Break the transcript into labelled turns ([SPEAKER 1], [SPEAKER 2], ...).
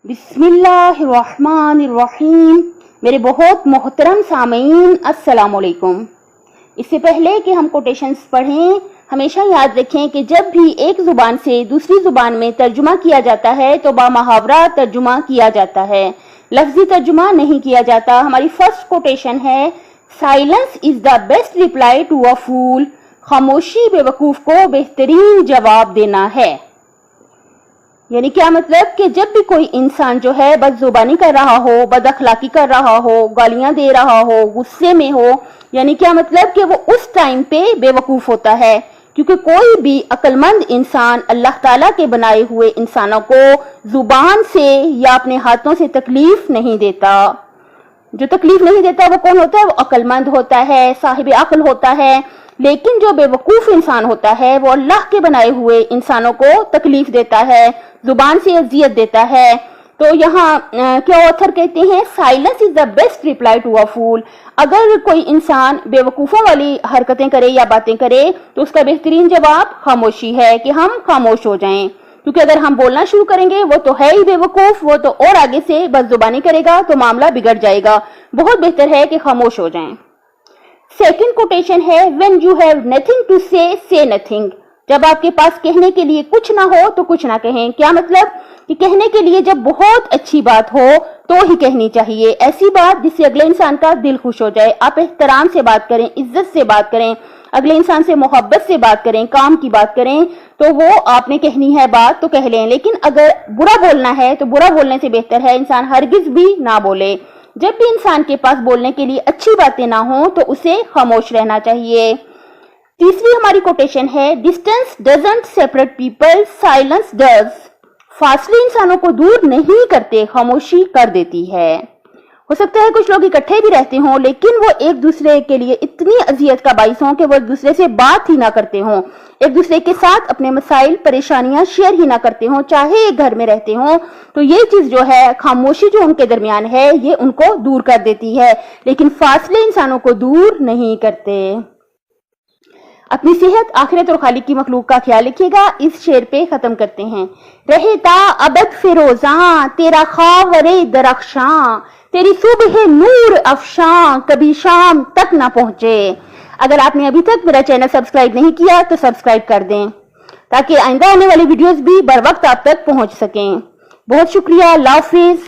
[SPEAKER 1] बिस्मिल्लाहिर्रहमानिर्रहीम। मेरे बहुत मोहतरम सामीन, अस्सलाम वालेकुम। इससे पहले कि हम कोटेशंस पढ़ें, हमेशा याद रखें कि जब भी एक जुबान से दूसरी जुबान में तर्जुमा किया जाता है तो बामुहावरा तर्जुमा किया जाता है, लफ्जी तर्जुमा नहीं किया जाता। हमारी फर्स्ट कोटेशन है, silence is the best reply to a fool. खामोशी बेवकूफ को बेहतरीन जवाब देना है। यानी क्या मतलब कि जब भी कोई इंसान जो है बदजुबानी कर रहा हो, बद अखलाकी कर रहा हो, गालियां दे रहा हो, गुस्से में हो, यानी क्या मतलब कि वो उस टाइम पे बेवकूफ होता है, क्योंकि कोई भी अक्लमंद इंसान अल्लाह ताला के बनाए हुए इंसानों को जुबान से या अपने हाथों से तकलीफ नहीं देता। जो तकलीफ नहीं देता वो कौन होता है? वो अक्लमंद होता है, साहिब अक्ल होता है। लेकिन जो बेवकूफ इंसान होता है वो अल्लाह के बनाए हुए इंसानों को तकलीफ देता है, जुबान से अजियत देता है। तो यहाँ क्या ऑथर कहते हैं, silence is the best reply to a fool. अगर कोई इंसान बेवकूफों वाली हरकतें करे या बातें करे तो उसका बेहतरीन जवाब खामोशी है, कि हम खामोश हो जाएं। क्योंकि अगर हम बोलना शुरू करेंगे वो तो है ही बेवकूफ, वो तो और आगे से बदजुबानी करेगा तो मामला बिगड़ जाएगा। बहुत बेहतर है कि खामोश हो जाएं। सेकंड कोटेशन है, when you have nothing to say nothing. जब आपके पास कहने के लिए कुछ ना हो तो कुछ ना कहें। क्या मतलब कि कहने के लिए जब बहुत अच्छी बात हो तो ही कहनी चाहिए, ऐसी बात जिससे अगले इंसान का दिल खुश हो जाए। आप एहतराम से बात करें, इज्जत से बात करें, अगले इंसान से मोहब्बत से बात करें, काम की बात करें, तो वो आपने कहनी है बात तो कह लें। लेकिन अगर बुरा बोलना है तो बुरा बोलने से बेहतर है इंसान हरगिज भी ना बोले। जब भी इंसान के पास बोलने के लिए अच्छी बातें ना हो तो उसे खामोश रहना चाहिए। तीसरी हमारी कोटेशन है, distance doesn't separate people, silence does. फासले इंसानों को दूर नहीं करते, खामोशी कर देती है। हो सकता है कुछ लोग इकट्ठे भी रहते हों लेकिन वो एक दूसरे के लिए इतनी अजियत का बाइस हों कि वो एक दूसरे से बात ही ना करते हों, एक दूसरे के साथ अपने मसाइल परेशानियां शेयर ही ना करते हों, चाहे एक घर में रहते हों। तो ये चीज जो है, खामोशी जो उनके दरमियान है, ये उनको दूर कर देती है। लेकिन फासले इंसानों को दूर नहीं करते। अपनी सेहत, आखिरत और खालिक की मखलूक का ख्याल रखिएगा। इस शेर पे खत्म करते हैं। रहता अबद फिरोजा तेरा खावरे दरख्शां, तेरी सुबह नूर अफशां, कभी शाम तक ना पहुंचे। अगर आपने अभी तक मेरा चैनल सब्सक्राइब नहीं किया तो सब्सक्राइब कर दें, ताकि आइंदा आने वाली वीडियोस भी बर वक्त आप तक पहुंच सकें। बहुत शुक्रिया। अल्लाह हाफिज।